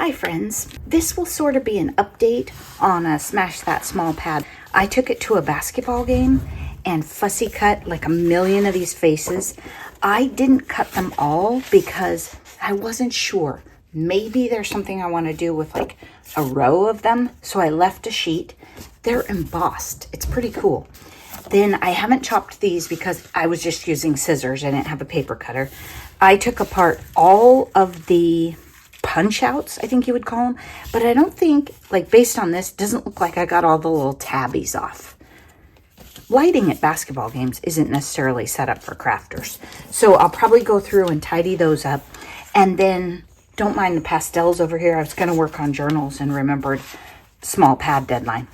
Hi friends, this will sort of be an update on a Smash That Small pad. I took it to a basketball game and fussy cut like a million of these faces. I didn't cut them all because I wasn't sure. Maybe there's something I want to do with like a row of them, so I left a sheet. They're embossed. It's pretty cool. Then I haven't chopped these because I was just using scissors. I didn't have a paper cutter. I took apart all of the punch outs, I think you would call them, but I don't think, like based on this, it doesn't look like I got all the little tabbies off. Lighting at basketball games isn't necessarily set up for crafters, so I'll probably go through and tidy those up. And then don't mind the pastels over here. I was going to work on journals and remembered small pad deadline.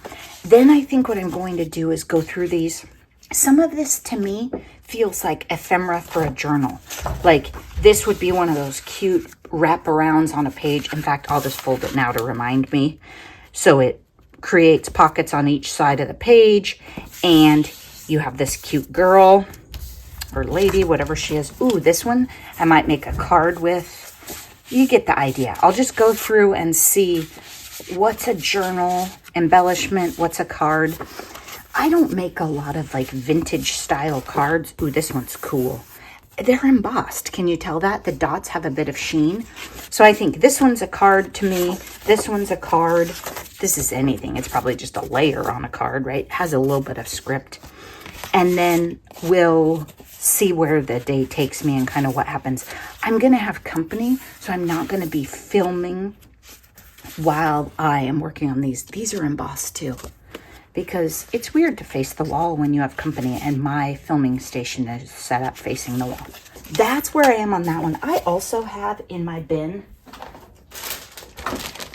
Then I think what I'm going to do is go through these. Some of this to me feels like ephemera for a journal. Like this would be one of those cute wraparounds on a page. In fact, I'll just fold it now to remind me. So it creates pockets on each side of the page, and you have this cute girl or lady, whatever she is. Ooh, this one I might make a card with. You get the idea. I'll just go through and see what's a journal embellishment, what's a card. I don't make a lot of like vintage style cards. Ooh, this one's cool. They're embossed. Can you tell that? The dots have a bit of sheen. So I think this one's a card to me. This one's a card. This is anything. It's probably just a layer on a card, right? It has a little bit of script. And then we'll see where the day takes me and kind of what happens. I'm going to have company, so I'm not going to be filming while I am working on these. These are embossed too, because it's weird to face the wall when you have company, and my filming station is set up facing the wall. That's where I am on that one. I also have in my bin,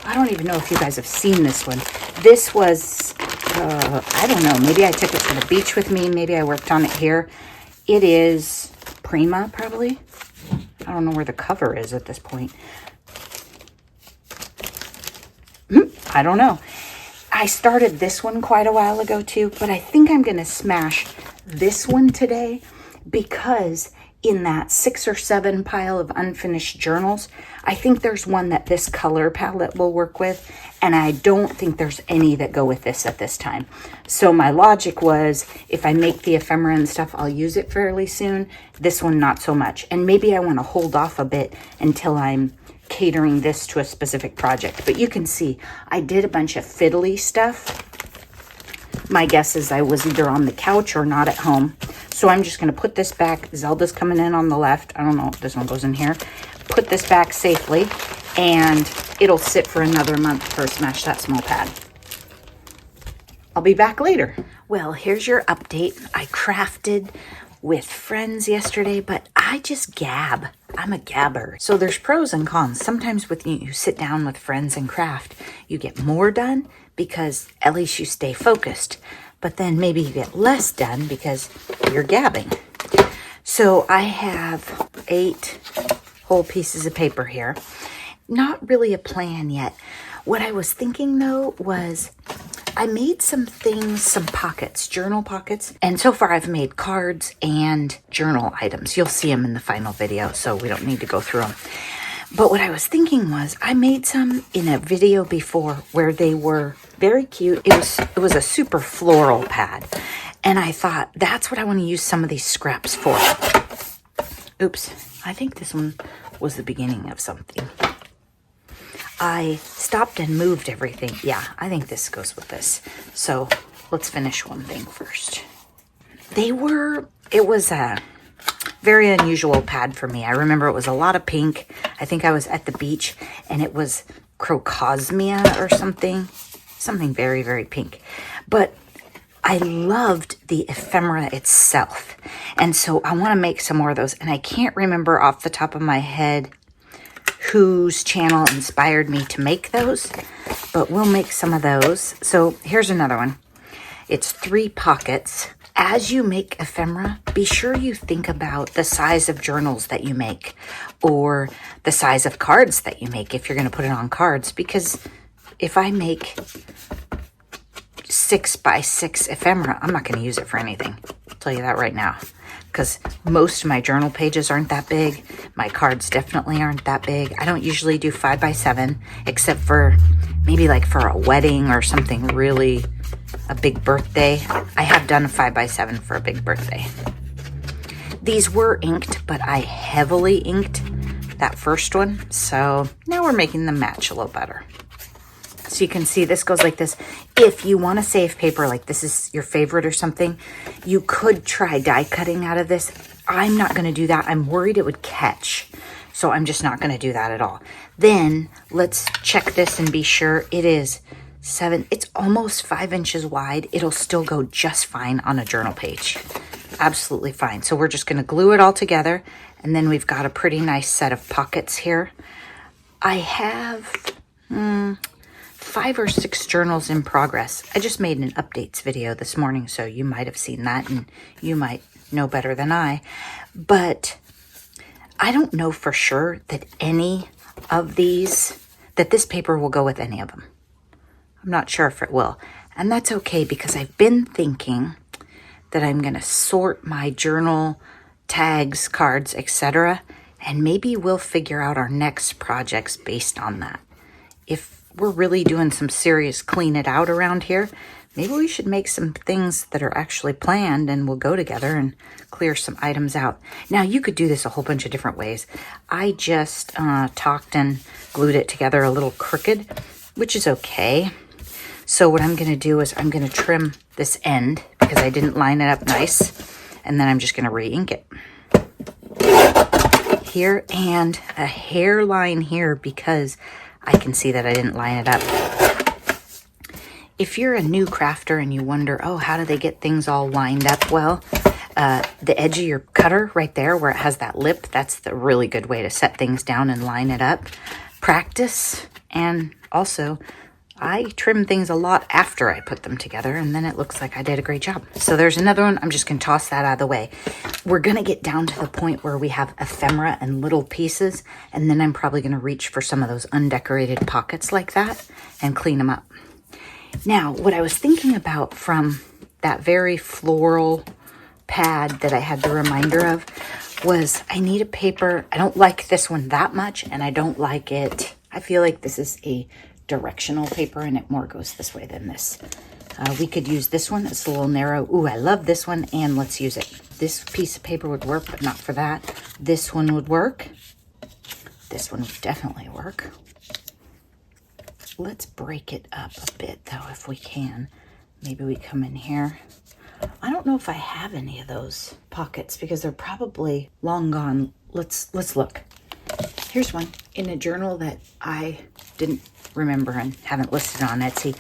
I don't even know if you guys have seen this one. This was, I don't know, maybe I took it to the beach with me. Maybe I worked on it here. It is Prima, probably. I don't know where the cover is at this point. I don't know. I started this one quite a while ago too, but I think I'm going to smash this one today because in that 6 or 7 pile of unfinished journals, I think there's one that this color palette will work with, and I don't think there's any that go with this at this time. So my logic was, if I make the ephemera and stuff, I'll use it fairly soon. This one, not so much. And maybe I want to hold off a bit until I'm catering this to a specific project. But you can see I did a bunch of fiddly stuff. My guess is I was either on the couch or not at home. So I'm just going to put this back. Zelda's coming in on the left. I don't know if this one goes in here. Put this back safely, and it'll sit for another month for Smash That Small pad. I'll be back later. Well, here's your update. I crafted with friends yesterday, but I just gab. I'm a gabber. So there's pros and cons. Sometimes when you sit down with friends and craft, you get more done because at least you stay focused. But then maybe you get less done because you're gabbing. So I have 8 whole pieces of paper here. Not really a plan yet. What I was thinking though was I made some things, some pockets, journal pockets. And so far I've made cards and journal items. You'll see them in the final video, so we don't need to go through them. But what I was thinking was I made some in a video before where they were very cute. It was a super floral pad. And I thought that's what I want to use some of these scraps for. Oops, I think this one was the beginning of something. I stopped and moved everything. Yeah, I think this goes with this. So let's finish one thing first. It was a very unusual pad for me. I remember it was a lot of pink. I think I was at the beach and it was crocosmia or something very, very pink. But I loved the ephemera itself. And so I want to make some more of those. And I can't remember off the top of my head whose channel inspired me to make those, but we'll make some of those. So here's another one. It's 3 pockets. As you make ephemera, be sure you think about the size of journals that you make or the size of cards that you make if you're going to put it on cards, because if I make 6 by 6 ephemera, I'm not going to use it for anything. I'll tell you that right now. because most of my journal pages aren't that big. My cards definitely aren't that big. I don't usually do 5x7, except for maybe like for a wedding or something really, a big birthday. I have done a 5x7 for a big birthday. These were inked, but I heavily inked that first one. So now we're making them match a little better. So you can see this goes like this. If you want to save paper, like this is your favorite or something, you could try die cutting out of this. I'm not going to do that. I'm worried it would catch. So I'm just not going to do that at all. Then let's check this and be sure it is 7. It's almost 5 inches wide. It'll still go just fine on a journal page. Absolutely fine. So we're just going to glue it all together. And then we've got a pretty nice set of pockets here. I have 5 or 6 journals in progress. I just made an updates video this morning, so you might have seen that and you might know better than I. But I don't know for sure that any of these, that this paper will go with any of them. I'm not sure if it will. And that's okay, because I've been thinking that I'm going to sort my journal tags, cards, etc. And maybe we'll figure out our next projects based on that. If we're really doing some serious clean it out around here, maybe we should make some things that are actually planned and we'll go together and clear some items out. Now, you could do this a whole bunch of different ways. I just talked and glued it together a little crooked, which is okay. So what I'm going to do is I'm going to trim this end because I didn't line it up nice. And then I'm just going to re-ink it here and a hairline here because I can see that I didn't line it up. If you're a new crafter and you wonder, oh, how do they get things all lined up? Well, the edge of your cutter right there where it has that lip, that's the really good way to set things down and line it up. Practice, and also I trim things a lot after I put them together, and then it looks like I did a great job. So there's another one. I'm just going to toss that out of the way. We're going to get down to the point where we have ephemera and little pieces, and then I'm probably going to reach for some of those undecorated pockets like that and clean them up. Now, what I was thinking about from that very floral pad that I had the reminder of was I need a paper. I don't like this one that much, and I don't like it. I feel like this is a directional paper and it more goes this way than this. We could use this one. It's a little narrow. Ooh, I love this one, and let's use it. This piece of paper would work, but not for that. This one would work. This one would definitely work. Let's break it up a bit though, if we can. Maybe we come in here. I don't know if I have any of those pockets because they're probably long gone. Let's look. Here's one in a journal that I didn't remember and haven't listed on Etsy.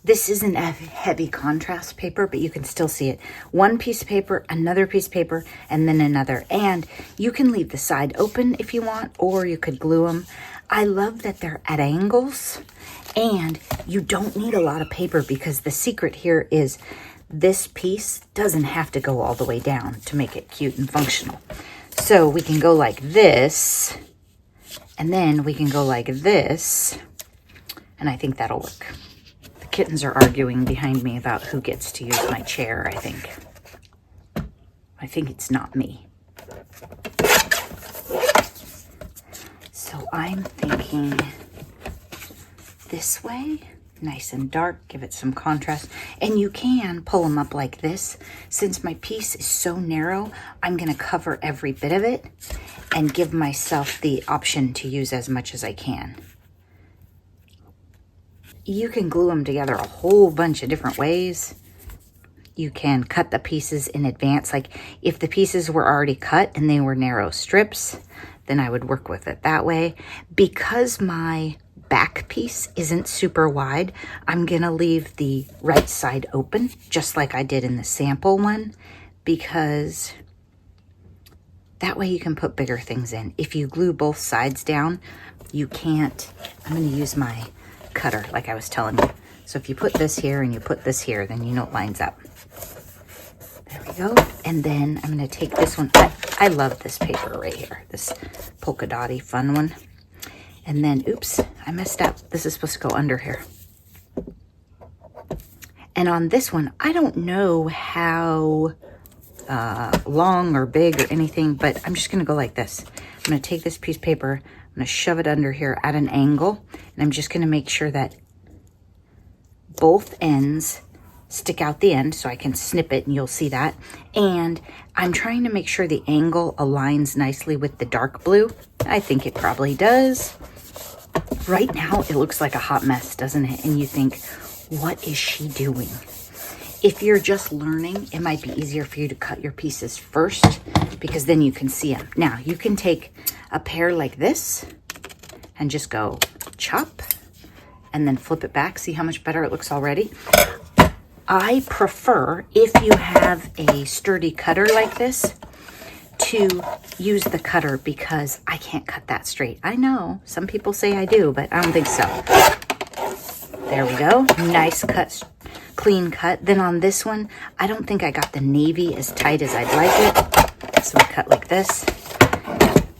This isn't a heavy contrast paper, but you can still see it. One piece of paper, another piece of paper, and then another. And you can leave the side open if you want, or you could glue them. I love that they're at angles, and you don't need a lot of paper because the secret here is this piece doesn't have to go all the way down to make it cute and functional. So we can go like this, and then we can go like this, and I think that'll work. The kittens are arguing behind me about who gets to use my chair, I think. I think it's not me. So I'm thinking this way, nice and dark, give it some contrast. And you can pull them up like this. Since my piece is so narrow, I'm going to cover every bit of it and give myself the option to use as much as I can. You can glue them together a whole bunch of different ways. You can cut the pieces in advance. Like if the pieces were already cut and they were narrow strips, then I would work with it that way. Because my back piece isn't super wide, I'm gonna leave the right side open, just like I did in the sample one, because that way you can put bigger things in. If you glue both sides down, you can't. I'm gonna use my cutter like I was telling you. So if you put this here and you put this here, then you know it lines up. There we go. And then I'm going to take this one. I love this paper right here, this polka dotty fun one. And then, oops, I messed up. This is supposed to go under here. And on this one, I don't know how long or big or anything, but I'm just gonna go like this. I'm gonna take this piece of paper, I'm gonna shove it under here at an angle, and I'm just gonna make sure that both ends stick out the end so I can snip it and you'll see that. And I'm trying to make sure the angle aligns nicely with the dark blue. I think it probably does. Right now, it looks like a hot mess, doesn't it? And you think, what is she doing? If you're just learning, it might be easier for you to cut your pieces first because then you can see them. Now, you can take a pair like this and just go chop and then flip it back. See how much better it looks already? I prefer, if you have a sturdy cutter like this, to use the cutter because I can't cut that straight. I know some people say I do, but I don't think so. There we go. Nice cut, clean cut. Then on this one, I don't think I got the navy as tight as I'd like it. So we cut like this.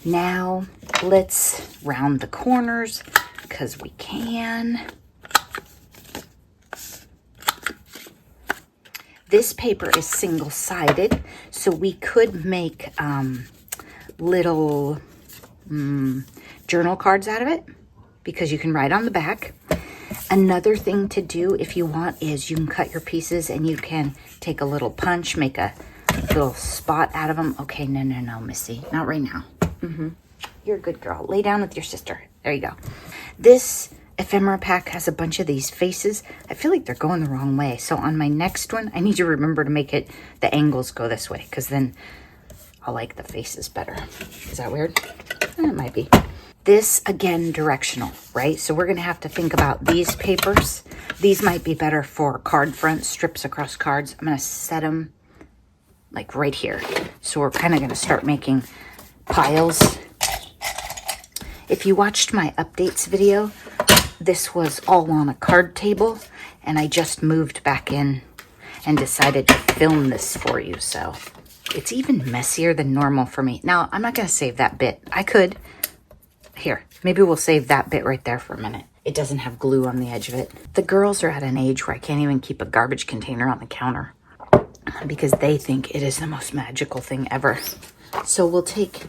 Now let's round the corners because we can. This paper is single-sided, so we could make little journal cards out of it because you can write on the back. Another thing to do if you want is you can cut your pieces and you can take a little punch, make a little spot out of them. Okay, no, Missy, not right now. You're a good girl. Lay down with your sister. There you go. This ephemera pack has a bunch of these faces. I feel like they're going the wrong way. So on my next one, I need to remember to make it, the angles go this way because then I'll like the faces better. Is that weird? It might be. This, again, directional, right? So we're going to have to think about these papers. These might be better for card front, strips across cards. I'm going to set them like right here. So we're kind of going to start making piles. If you watched my updates video, this was all on a card table, and I just moved back in and decided to film this for you. So it's even messier than normal for me. Now, I'm not going to save that bit. I could. Here, maybe we'll save that bit right there for a minute. It doesn't have glue on the edge of it. The girls are at an age where I can't even keep a garbage container on the counter because they think it is the most magical thing ever. So we'll take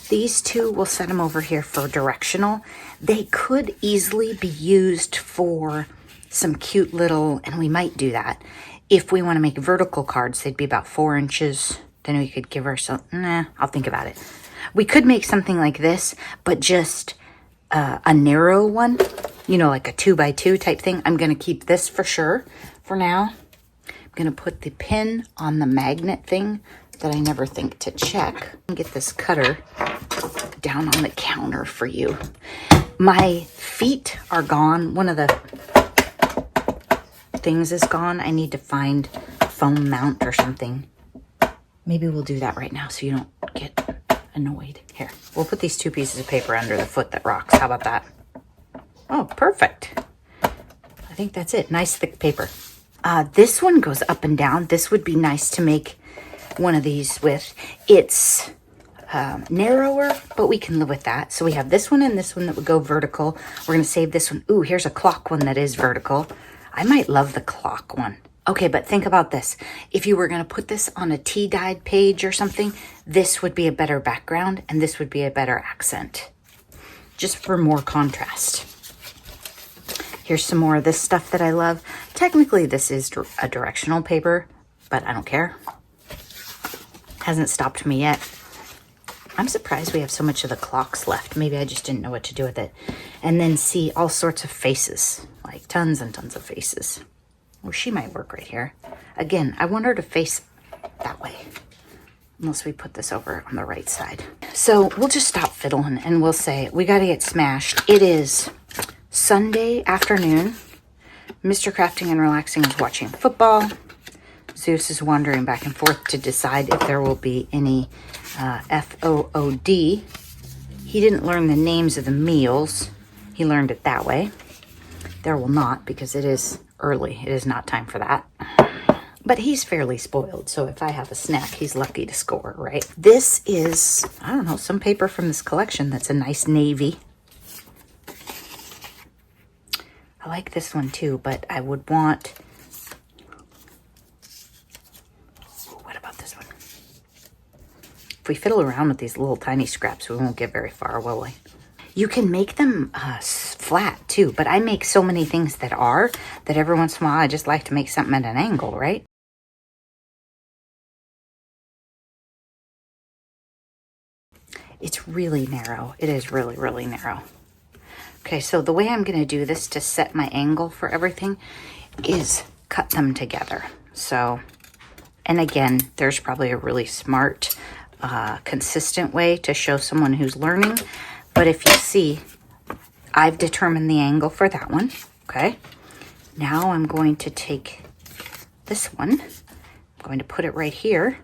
these two, we'll set them over here for directional. They could easily be used for some cute little, and we might do that. If we want to make vertical cards, they'd be about 4 inches. Then we could give ourselves, I'll think about it. We could make something like this, but just a narrow one, you know, like a 2x2 type thing. I'm going to keep this for sure for now. I'm going to put the pin on the magnet thing that I never think to check. Get this cutter down on the counter for you. My feet are gone. One of the things is gone. I need to find a foam mount or something. Maybe we'll do that right now so you don't get annoyed. Here, we'll put these 2 pieces of paper under the foot that rocks. How about that? Oh, perfect. I think that's it. Nice thick paper. This one goes up and down. This would be nice to make one of these with. It's narrower, but we can live with that. So we have this one and this one that would go vertical. We're going to save this one. Ooh, here's a clock one that is vertical. I might love the clock one. Okay, but think about this. If you were going to put this on a tea-dyed page or something, this would be a better background and this would be a better accent. Just for more contrast. Here's some more of this stuff that I love. Technically, this is a directional paper, but I don't care. Hasn't stopped me yet. I'm surprised we have so much of the clocks left. Maybe I just didn't know what to do with it. And then see all sorts of faces, like tons and tons of faces. Well, she might work right here. Again, I want her to face that way, unless we put this over on the right side. So we'll just stop fiddling and we'll say, we got to get smashed. It is Sunday afternoon. Mr. Crafting and Relaxing is watching football. Zeus is wandering back and forth to decide if there will be any FOOD. He didn't learn the names of the meals. He learned it that way. There will not, because it is early. It is not time for that. But he's fairly spoiled, so if I have a snack, he's lucky to score, right? This is, I don't know, some paper from this collection that's a nice navy. I like this one too, but I would want... What about this one? we fiddle around with these little tiny scraps, we won't get very far, will we? You can make them flat too, but I make so many things that every once in a while I just like to make something at an angle, right? It's really narrow. It is really, really narrow. Okay, so the way I'm going to do this to set my angle for everything is cut them together. So, and again, there's probably a really smart, consistent way to show someone who's learning. But if you see, I've determined the angle for that one, okay? Now I'm going to take this one, I'm going to put it right here,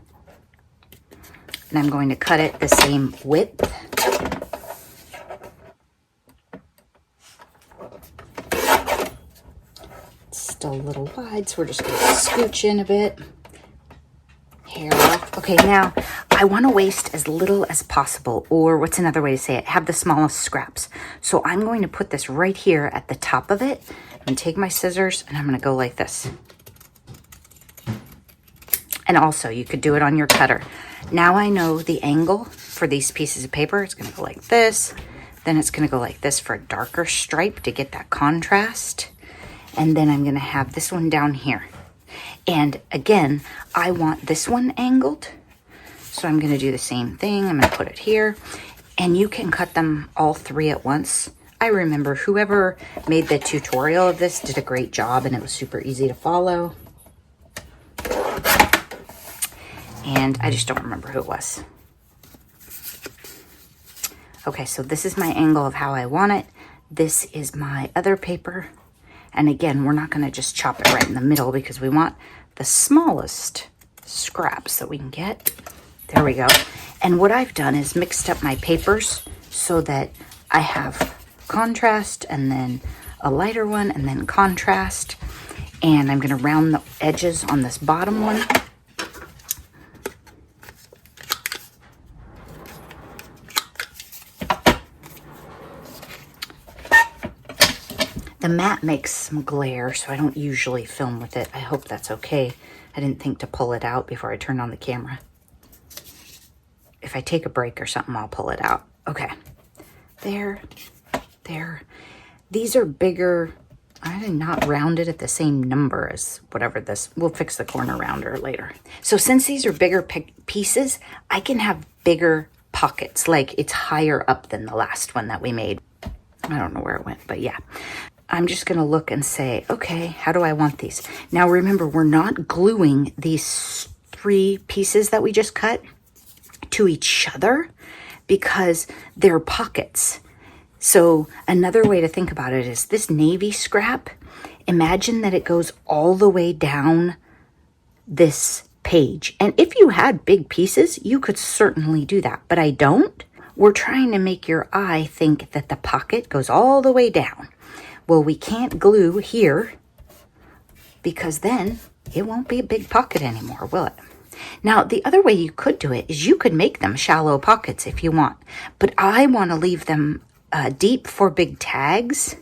and I'm going to cut it the same width. It's still a little wide, so we're just going to scooch in a bit. Hair off. Okay, now I want to waste as little as possible, or what's another way to say it? Have the smallest scraps. So I'm going to put this right here at the top of it and take my scissors and I'm going to go like this. And also you could do it on your cutter. Now I know the angle for these pieces of paper. It's going to go like this. Then it's going to go like this for a darker stripe to get that contrast. And then I'm going to have this one down here. And again, I want this one angled. So I'm going to do the same thing. I'm going to put it here. And you can cut them all three at once. I remember whoever made the tutorial of this did a great job and it was super easy to follow. And I just don't remember who it was. Okay, so this is my angle of how I want it. This is my other paper. And again, we're not going to just chop it right in the middle because we want the smallest scraps that we can get. There we go. And what I've done is mixed up my papers so that I have contrast and then a lighter one and then contrast. And I'm going to round the edges on this bottom one. The mat makes some glare, so I don't usually film with it. I hope that's okay. I didn't think to pull it out before I turned on the camera. If I take a break or something, I'll pull it out. Okay. There. These are bigger. I did not round it at the same number as whatever this. We'll fix the corner rounder later. So since these are bigger pieces, I can have bigger pockets. Like it's higher up than the last one that we made. I don't know where it went, but yeah. I'm just going to look and say, okay, how do I want these? Now, remember, we're not gluing these three pieces that we just cut to each other because they're pockets. So another way to think about it is this navy scrap, imagine that it goes all the way down this page. And if you had big pieces, you could certainly do that, but I don't. We're trying to make your eye think that the pocket goes all the way down. Well, we can't glue here because then it won't be a big pocket anymore, will it? Now, the other way you could do it is you could make them shallow pockets if you want, but I want to leave them deep for big tags.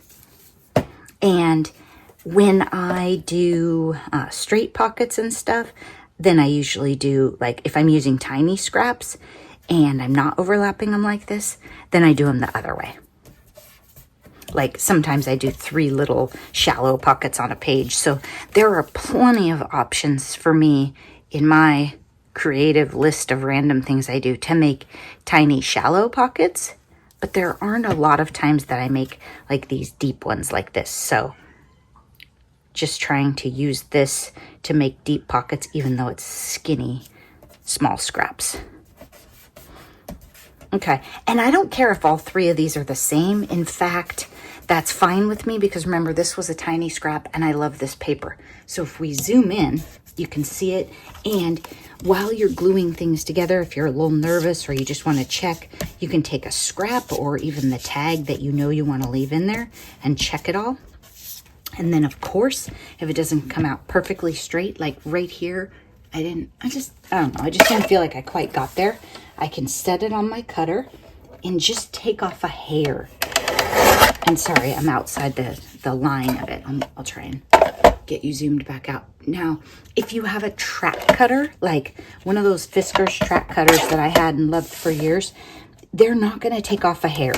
And when I do straight pockets and stuff, then I usually do, like, if I'm using tiny scraps and I'm not overlapping them like this, then I do them the other way. Like sometimes I do 3 little shallow pockets on a page. So there are plenty of options for me in my creative list of random things I do to make tiny shallow pockets. But there aren't a lot of times that I make like these deep ones like this. So just trying to use this to make deep pockets even though it's skinny, small scraps. Okay, and I don't care if all 3 of these are the same. In fact, that's fine with me because remember, this was a tiny scrap and I love this paper. So if we zoom in, you can see it. And while you're gluing things together, if you're a little nervous or you just want to check, you can take a scrap or even the tag that you know you want to leave in there and check it all. And then of course, if it doesn't come out perfectly straight, like right here, I don't know. I just didn't feel like I quite got there. I can set it on my cutter and just take off a hair. And sorry, I'm outside the line of it. I'll try and get you zoomed back out. Now, if you have a track cutter, like one of those Fiskars track cutters that I had and loved for years, they're not going to take off a hair.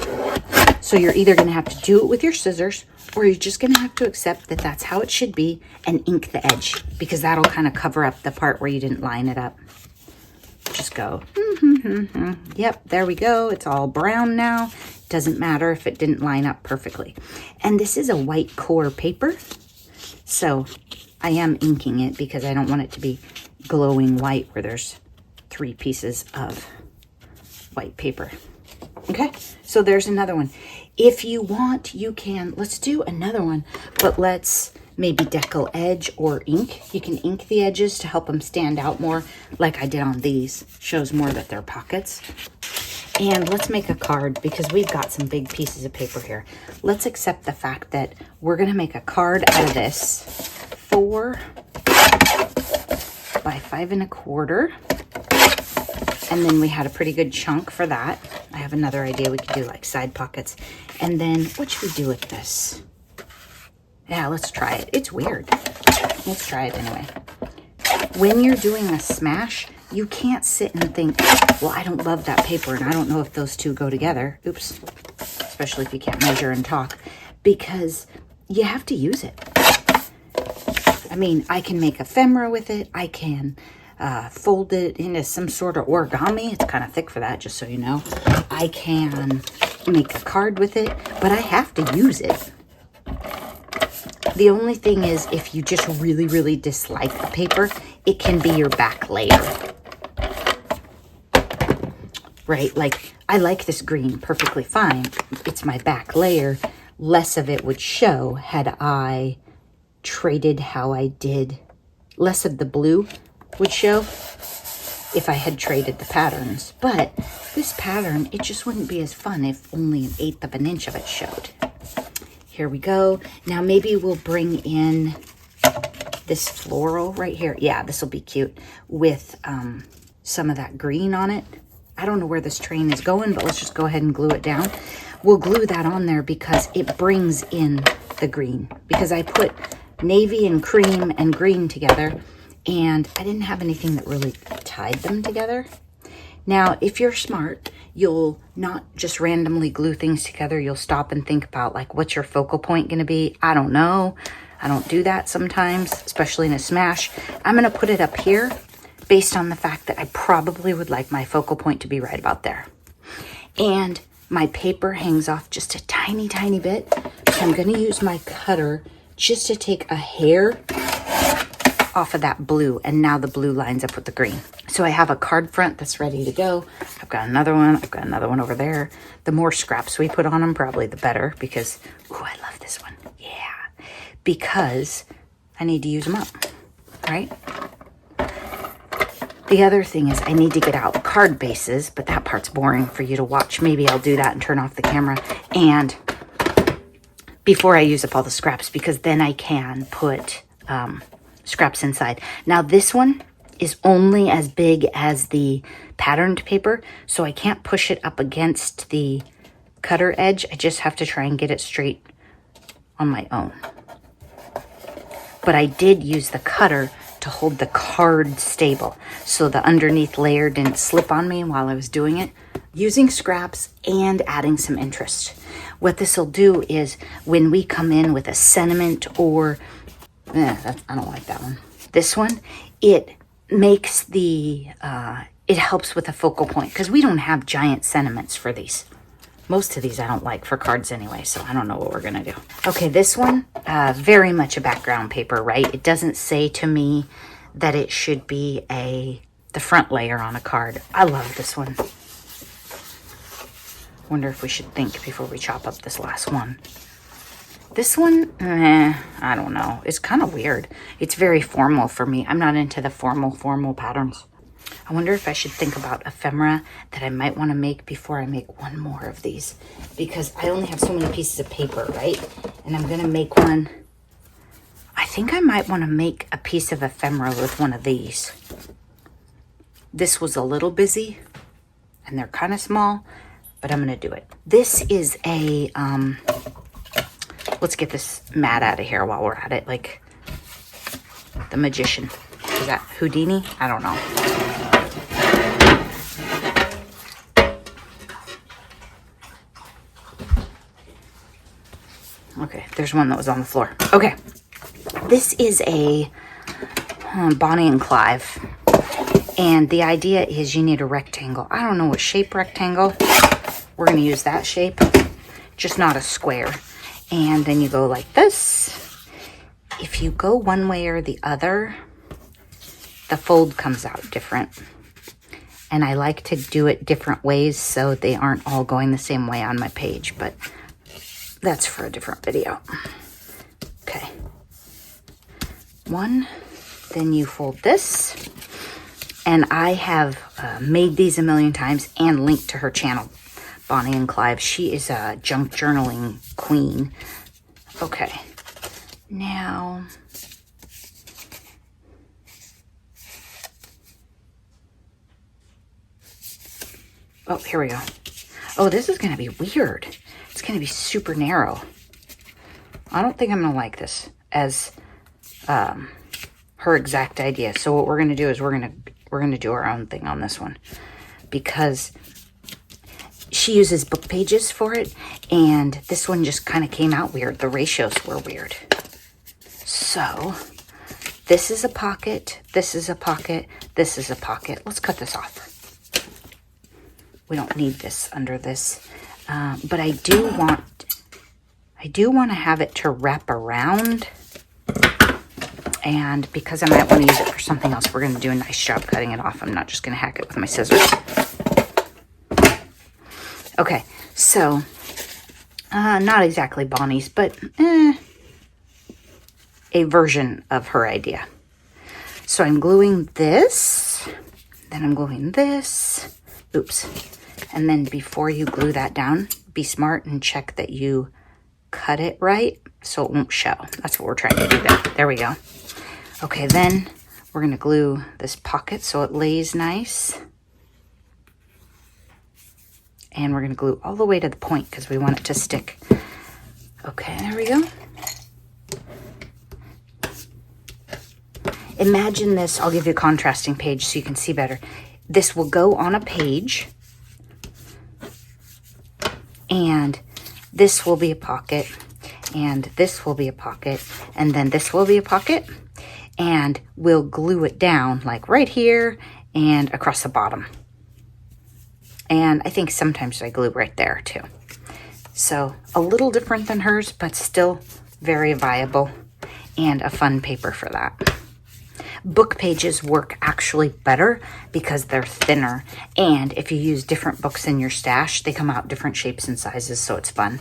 So you're either going to have to do it with your scissors, or you're just going to have to accept that that's how it should be and ink the edge, because that'll kind of cover up the part where you didn't line it up. Just go, yep, there we go. It's all brown now. Doesn't matter if it didn't line up perfectly. And this is a white core paper, so I am inking it because I don't want it to be glowing white where there's 3 pieces of white paper. Okay, so there's another one. If you want, you can, let's do another one, but let's maybe decal edge or ink. You can ink the edges to help them stand out more, like I did on these. Shows more that they're pockets. And let's make a card because we've got some big pieces of paper here. Let's accept the fact that we're gonna make a card out of this 4 by 5 1/4. And then we had a pretty good chunk for that. I have another idea. We could do like side pockets. And then what should we do with this? Yeah, let's try it. It's weird. Let's try it anyway. When you're doing a smash, you can't sit and think, well, I don't love that paper and I don't know if those two go together. Oops. Especially if you can't measure and talk, because you have to use it. I mean, I can make ephemera with it. I can fold it into some sort of origami. It's kind of thick for that, just so you know. I can make a card with it, but I have to use it. The only thing is, if you just really, really dislike the paper, it can be your back layer. Right? Like, I like this green perfectly fine. It's my back layer. Less of it would show had I traded how I did. Less of the blue would show if I had traded the patterns. But this pattern, it just wouldn't be as fun if only 1/8 of an inch of it showed. Here we go. Now maybe we'll bring in this floral right here. Yeah, this will be cute with some of that green on it. I don't know where this train is going, but let's just go ahead and glue it down. We'll glue that on there because it brings in the green. Because I put navy and cream and green together, and I didn't have anything that really tied them together. Now, if you're smart, you'll not just randomly glue things together. You'll stop and think about, like, what's your focal point going to be? I don't know. I don't do that sometimes, especially in a smash. I'm going to put it up here based on the fact that I probably would like my focal point to be right about there. And my paper hangs off just a tiny, tiny bit. So I'm going to use my cutter just to take a hair off of that blue, and now the blue lines up with the green. So I have a card front that's ready to go. I've got another one. I've got another one over there. The more scraps we put on them, probably the better, because, ooh, I love this one. Yeah, because I need to use them up, right? The other thing is I need to get out card bases, but that part's boring for you to watch. Maybe I'll do that and turn off the camera and before I use up all the scraps, because then I can put scraps inside. Now this one is only as big as the patterned paper, so I can't push it up against the cutter edge. I just have to try and get it straight on my own. But I did use the cutter to hold the card stable, so the underneath layer didn't slip on me while I was doing it, using scraps and adding some interest. What this will do is when we come in with a sentiment or I don't like that one. This one, it makes the, it helps with a focal point, because we don't have giant sentiments for these. Most of these I don't like for cards anyway, so I don't know what we're going to do. Okay, this one, very much a background paper, right? It doesn't say to me that it should be the front layer on a card. I love this one. Wonder if we should think before we chop up this last one. This one, I don't know. It's kind of weird. It's very formal for me. I'm not into the formal patterns. I wonder if I should think about ephemera that I might want to make before I make one more of these, because I only have so many pieces of paper, right? And I'm going to make one. I think I might want to make a piece of ephemera with one of these. This was a little busy and they're kind of small, but I'm going to do it. This is a, let's get this mat out of here while we're at it. Like, the magician. Is that Houdini? I don't know. Okay, there's one that was on the floor. Okay, this is a Bonnie and Clyde. And the idea is you need a rectangle. I don't know what shape rectangle. We're going to use that shape, just not a square. And then you go like this. If you go one way or the other, the fold comes out different. And I like to do it different ways so they aren't all going the same way on my page, but that's for a different video. Okay. One, then you fold this. And I have made these a million times and linked to her channel, Bonnie and Clyde. She is a junk journaling queen. Okay. Now, oh, here we go. Oh, this is going to be weird. It's going to be super narrow. I don't think I'm going to like this as her exact idea. So what we're going to do is we're going to do our own thing on this one, because she uses book pages for it, and this one just kind of came out weird. The ratios were weird. So this is a pocket, this is a pocket, this is a pocket. Let's cut this off. We don't need this under this, but I do want to have it to wrap around. And because I might want to use it for something else, we're going to do a nice job cutting it off. I'm not just going to hack it with my scissors. Okay, so not exactly Bonnie's, but a version of her idea. So I'm gluing this, then I'm gluing this. Oops. And then before you glue that down, be smart and check that you cut it right so it won't show. That's what we're trying to do there. There we go. Okay, then we're going to glue this pocket so it lays nice. And we're going to glue all the way to the point because we want it to stick. Okay, there we go. Imagine this. I'll give you a contrasting page so you can see better. This will go on a page. And this will be a pocket. And this will be a pocket. And then this will be a pocket. And we'll glue it down like right here and across the bottom. And I think sometimes I glue right there too. So a little different than hers, but still very viable and a fun paper for that. Book pages work actually better because they're thinner. And if you use different books in your stash, they come out different shapes and sizes, so it's fun.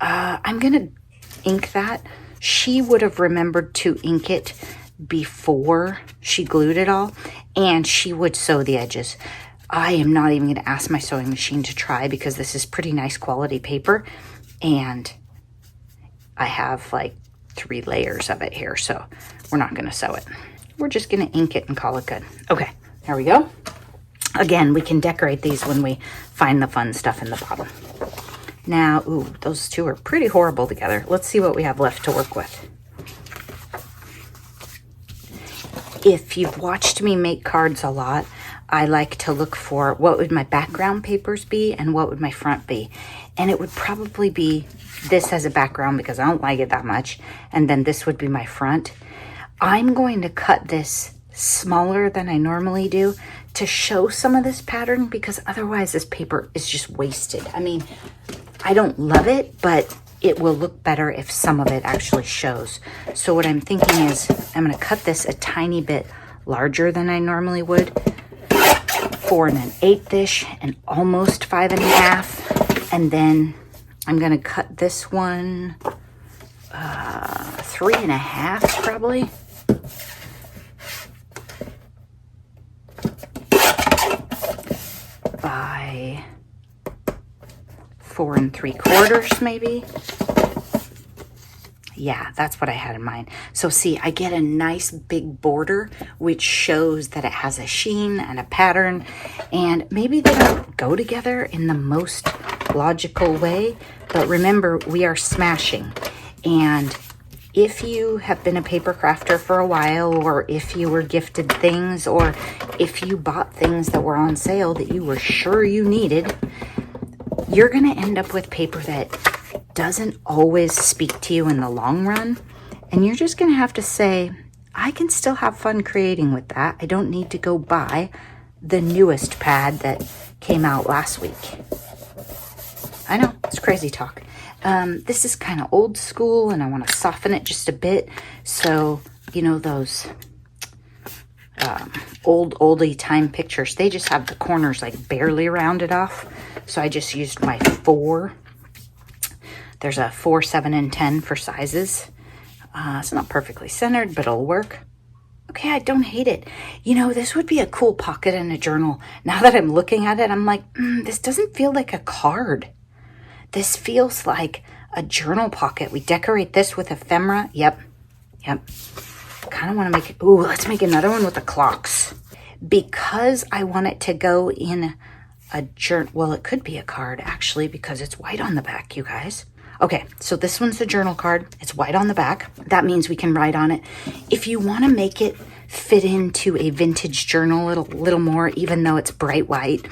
I'm going to ink that. She would have remembered to ink it before she glued it all, and she would sew the edges. I am not even going to ask my sewing machine to try because this is pretty nice quality paper, and I have like 3 layers of it here, so we're not going to sew it. We're just going to ink it and call it good. Okay, there we go. Again, we can decorate these when we find the fun stuff in the bottom. Now, ooh, those two are pretty horrible together. Let's see what we have left to work with. If you've watched me make cards a lot, I like to look for what would my background papers be and what would my front be. And it would probably be this as a background because I don't like it that much. And then this would be my front. I'm going to cut this smaller than I normally do to show some of this pattern because otherwise this paper is just wasted. I mean, I don't love it, but it will look better if some of it actually shows. So what I'm thinking is I'm going to cut this a tiny bit larger than I normally would. 4 1/8-ish and almost 5 1/2. And then I'm going to cut this one 3 1/2 probably. By 4 3/4 maybe. Yeah, that's what I had in mind. So see, I get a nice big border, which shows that it has a sheen and a pattern, and maybe they don't go together in the most logical way, but remember, we are smashing, and if you have been a paper crafter for a while, or if you were gifted things, or if you bought things that were on sale that you were sure you needed, you're going to end up with paper that doesn't always speak to you in the long run. And you're just going to have to say, I can still have fun creating with that. I don't need to go buy the newest pad that came out last week. I know, it's crazy talk. This is kind of old school, and I want to soften it just a bit. So, you know, those oldie time pictures, they just have the corners like barely rounded off. So I just used my 4. There's a 4, 7, and 10 for sizes. It's not perfectly centered, but it'll work. Okay, I don't hate it. You know, this would be a cool pocket in a journal. Now that I'm looking at it, I'm like, this doesn't feel like a card. This feels like a journal pocket. We decorate this with ephemera. Yep. Kind of want to make it. Ooh, let's make another one with the clocks. Because I want it to go in a journal. Well, it could be a card, actually, because it's white on the back, you guys. Okay, so this one's the journal card. It's white on the back. That means we can write on it. If you want to make it fit into a vintage journal a little more, even though it's bright white,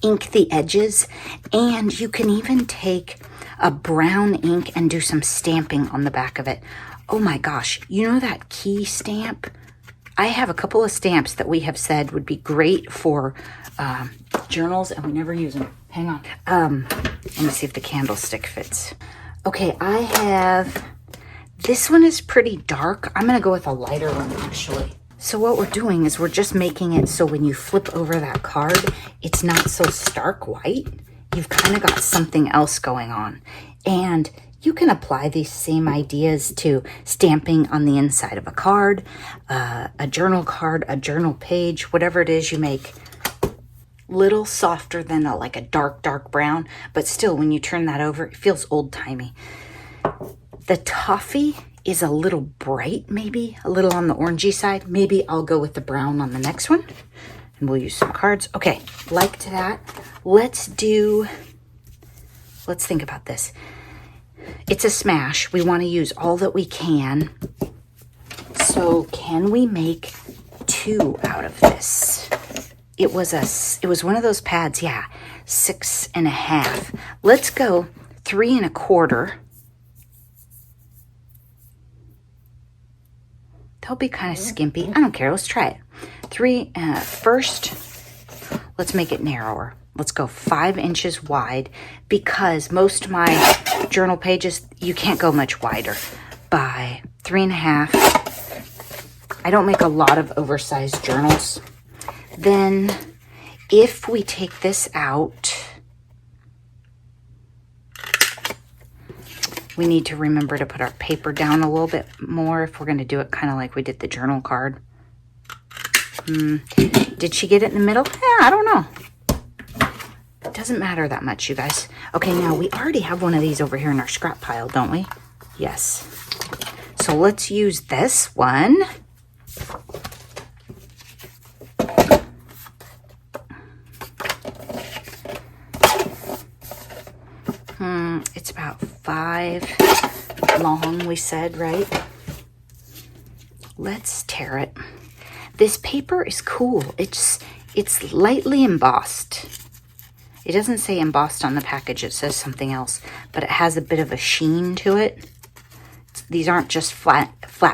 ink the edges, and you can even take a brown ink and do some stamping on the back of it. Oh my gosh, you know that key stamp? I have a couple of stamps that we have said would be great for journals, and we never use them. Hang on. Let me see if the candlestick fits. Okay, I have, this one is pretty dark. I'm going to go with a lighter one, actually. So what we're doing is we're just making it so when you flip over that card, it's not so stark white. You've kind of got something else going on. And you can apply these same ideas to stamping on the inside of a card, a journal card, a journal page, whatever it is you make. Little softer than like a dark brown, but still when you turn that over, it feels old-timey. The toffee is a little bright, maybe a little on the orangey side. Maybe I'll go with the brown on the next one, and we'll use some cards. Okay, liked that. Let's think about this. It's a smash. We want to use all that we can. So can we make 2 out of this? It was one of those pads, yeah, 6.5. Let's go 3.25. They'll be kind of skimpy. I don't care. Let's try it. First, let's make it narrower. Let's go 5 inches wide, because most of my journal pages, you can't go much wider. By 3.5. I don't make a lot of oversized journals. Then if we take this out, we need to remember to put our paper down a little bit more if we're going to do it kind of like we did the journal card. Did she get it in the middle? Yeah, I don't know. It doesn't matter that much, you guys. Okay, now we already have one of these over here in our scrap pile, don't we? Yes. So let's use this one. It's about 5 long, we said, right? Let's tear it. This paper is cool. It's lightly embossed. It doesn't say embossed on the package. It says something else, but it has a bit of a sheen to it. These aren't just flat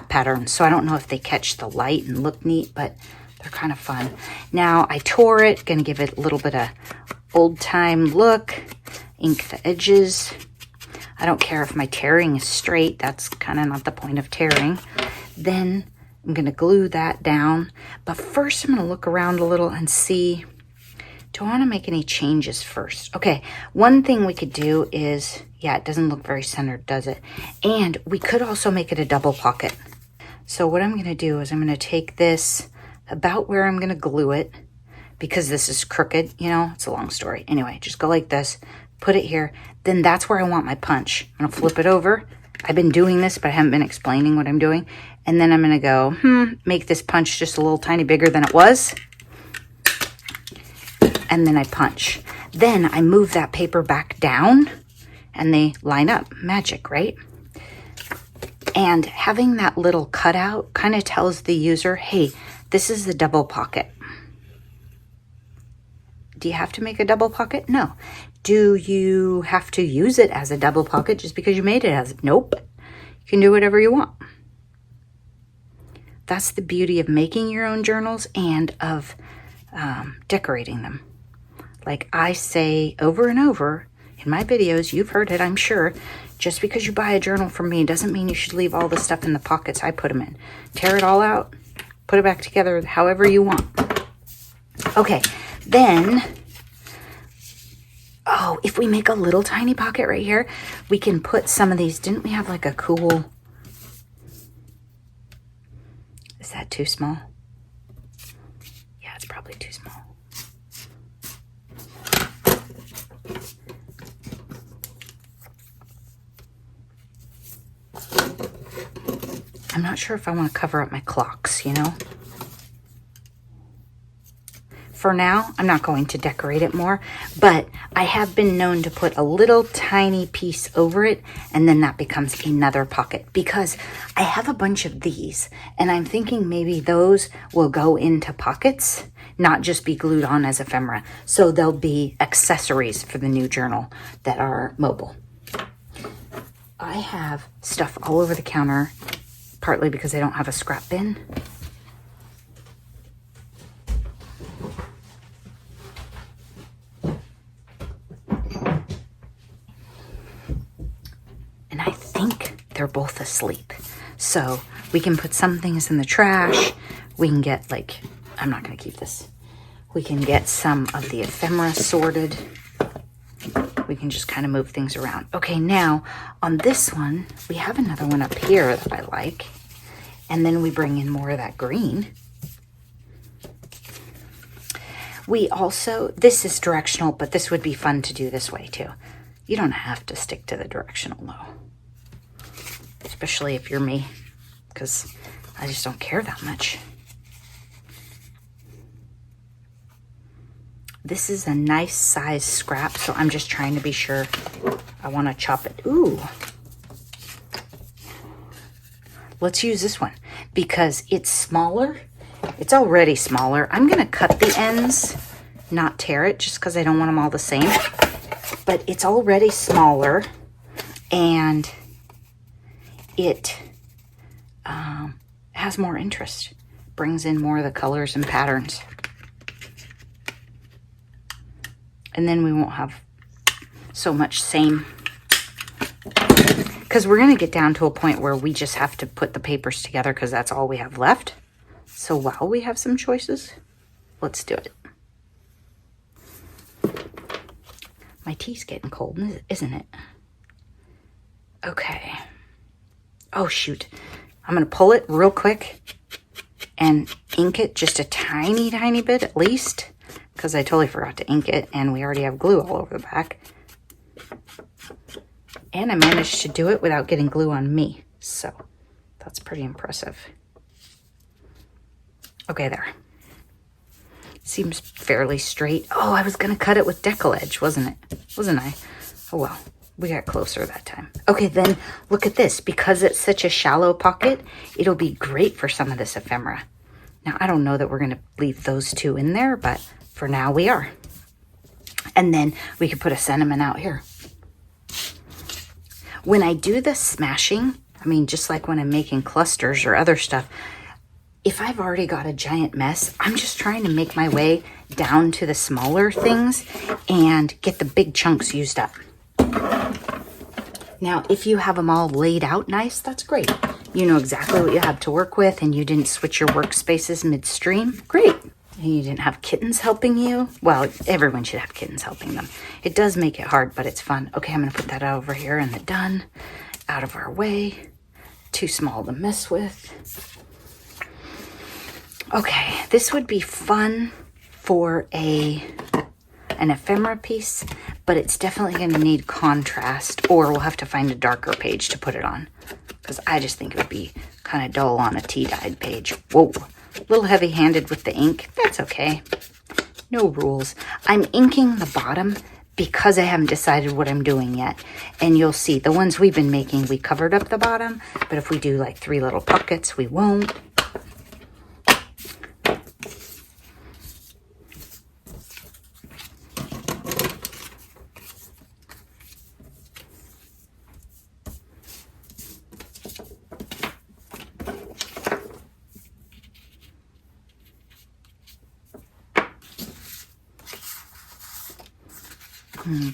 patterns, so I don't know if they catch the light and look neat, but they're kind of fun. Now I tore it, gonna give it a little bit of old time look. Ink the edges. I don't care if my tearing is straight. That's kind of not the point of tearing. Then I'm going to glue that down. But first I'm going to look around a little and see, do I want to make any changes first? Okay, one thing we could do is, yeah, it doesn't look very centered, does it? And we could also make it a double pocket. So what I'm going to do is I'm going to take this about where I'm going to glue it, because this is crooked, you know, it's a long story. Anyway, just go like this. Put it here, then that's where I want my punch. I'm gonna flip it over. I've been doing this, but I haven't been explaining what I'm doing. And then I'm gonna go, make this punch just a little tiny bigger than it was. And then I punch. Then I move that paper back down and they line up. Magic, right? And having that little cutout kind of tells the user, hey, this is the double pocket. Do you have to make a double pocket? No. Do you have to use it as a double pocket just because you made it as? Nope. You can do whatever you want. That's the beauty of making your own journals and of decorating them. Like I say over and over in my videos, you've heard it, I'm sure, just because you buy a journal from me doesn't mean you should leave all the stuff in the pockets I put them in. Tear it all out, put it back together however you want. Okay, then, oh, if we make a little tiny pocket right here, we can put some of these. Didn't we have like a cool, is that too small? Yeah, it's probably too small. I'm not sure if I want to cover up my clocks, you know? For now, I'm not going to decorate it more, but I have been known to put a little tiny piece over it, and then that becomes another pocket, because I have a bunch of these, and I'm thinking maybe those will go into pockets, not just be glued on as ephemera. So they'll be accessories for the new journal that are mobile. I have stuff all over the counter, partly because I don't have a scrap bin. And I think they're both asleep. So we can put some things in the trash. We can get like, I'm not going to keep this. We can get some of the ephemera sorted. We can just kind of move things around. Okay, now on this one, we have another one up here that I like. And then we bring in more of that green. We also, this is directional, but this would be fun to do this way too. You don't have to stick to the directional though. Especially if you're me, because I just don't care that much. This is a nice size scrap, so I'm just trying to be sure I want to chop it. Ooh. Let's use this one because it's smaller. It's already smaller. I'm going to cut the ends, not tear it, just because I don't want them all the same. But it's already smaller, and it has more interest. Brings in more of the colors and patterns. And then we won't have so much same. Because we're going to get down to a point where we just have to put the papers together because that's all we have left. So while we have some choices, let's do it. My tea's getting cold, isn't it? Okay. Oh, shoot. I'm going to pull it real quick and ink it just a tiny, tiny bit at least. Because I totally forgot to ink it, and we already have glue all over the back. And I managed to do it without getting glue on me. So that's pretty impressive. Okay, there. Seems fairly straight. Oh, I was going to cut it with decal edge, wasn't it? Wasn't I? Oh, well. We got closer that time. Okay, then look at this. Because it's such a shallow pocket, it'll be great for some of this ephemera. Now, I don't know that we're going to leave those two in there, but for now we are. And then we could put a sentiment out here. When I do the smashing, I mean, just like when I'm making clusters or other stuff, if I've already got a giant mess, I'm just trying to make my way down to the smaller things and get the big chunks used up. Now, if you have them all laid out nice, that's great. You know exactly what you have to work with, and you didn't switch your workspaces midstream. Great. And you didn't have kittens helping you. Well, everyone should have kittens helping them. It does make it hard, but it's fun. Okay, I'm going to put that over here in the done. Out of our way. Too small to mess with. Okay, this would be fun for an ephemera piece, but it's definitely going to need contrast, or we'll have to find a darker page to put it on, because I just think it would be kind of dull on a tea-dyed page. Whoa, a little heavy-handed with the ink. That's okay. No rules. I'm inking the bottom because I haven't decided what I'm doing yet. And you'll see the ones we've been making, we covered up the bottom, but if we do like 3 little pockets, we won't.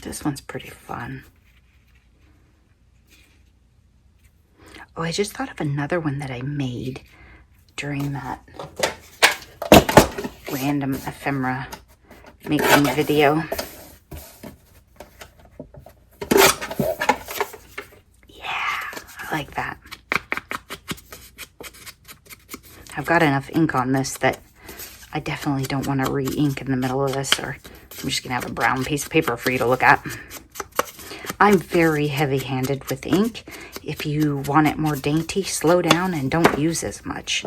This one's pretty fun. Oh, I just thought of another one that I made during that random ephemera making video. Yeah, I like that. I've got enough ink on this that I definitely don't want to re-ink in the middle of this, or I'm just going to have a brown piece of paper for you to look at. I'm very heavy-handed with ink. If you want it more dainty, slow down and don't use as much.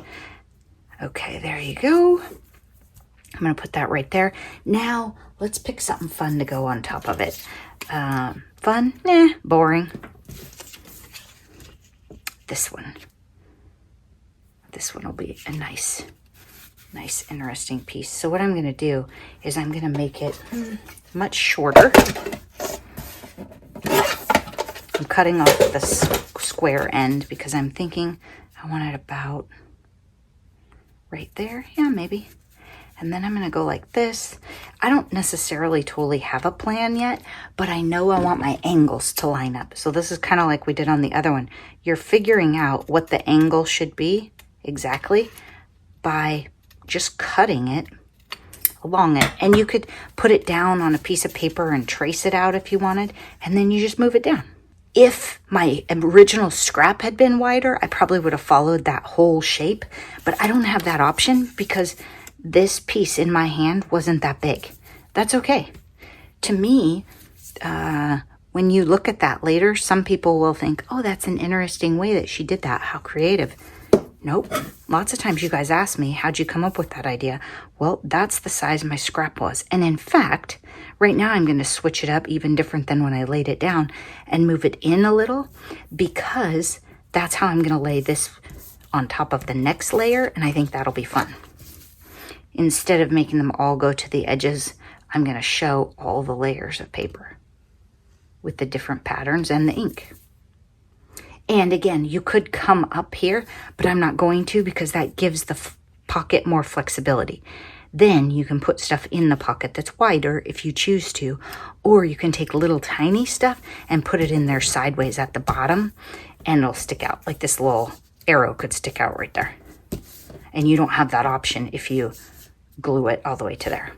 Okay, there you go. I'm going to put that right there. Now, let's pick something fun to go on top of it. Fun? Boring. This one. This one will be a nice, interesting piece. So what I'm going to do is I'm going to make it much shorter. I'm cutting off the square end because I'm thinking I want it about right there. Yeah, maybe. And then I'm going to go like this. I don't necessarily totally have a plan yet, but I know I want my angles to line up. So this is kind of like we did on the other one. You're figuring out what the angle should be exactly by just cutting it along it. And you could put it down on a piece of paper and trace it out if you wanted, and then you just move it down. If my original scrap had been wider, I probably would have followed that whole shape, but I don't have that option because this piece in my hand wasn't that big. That's okay. To me, when you look at that later, some people will think, oh, that's an interesting way that she did that. How creative. Nope. Lots of times you guys ask me, how'd you come up with that idea? Well, that's the size my scrap was. And in fact, right now I'm going to switch it up even different than when I laid it down and move it in a little, because that's how I'm going to lay this on top of the next layer. And I think that'll be fun. Instead of making them all go to the edges, I'm going to show all the layers of paper with the different patterns and the ink. And again, you could come up here, but I'm not going to because that gives the pocket more flexibility. Then you can put stuff in the pocket that's wider if you choose to, or you can take little tiny stuff and put it in there sideways at the bottom and it'll stick out. Like this little arrow could stick out right there. And you don't have that option if you glue it all the way to there.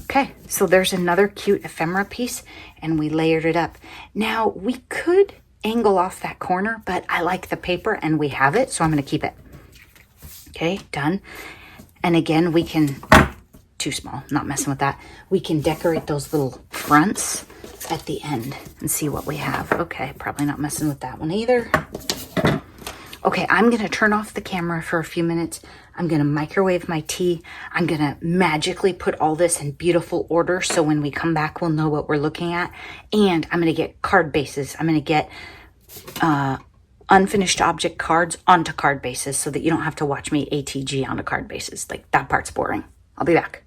Okay, so there's another cute ephemera piece and we layered it up. Now we could angle off that corner, but I like the paper and we have it, so I'm going to keep it. Okay, done. And again, we can, too small, not messing with that. We can decorate those little fronts at the end and see what we have. Okay, probably not messing with that one either. Okay, I'm going to turn off the camera for a few minutes. I'm going to microwave my tea. I'm going to magically put all this in beautiful order so when we come back, we'll know what we're looking at. And I'm going to get card bases. I'm going to get unfinished object cards onto card bases so that you don't have to watch me ATG onto card bases. Like, that part's boring. I'll be back.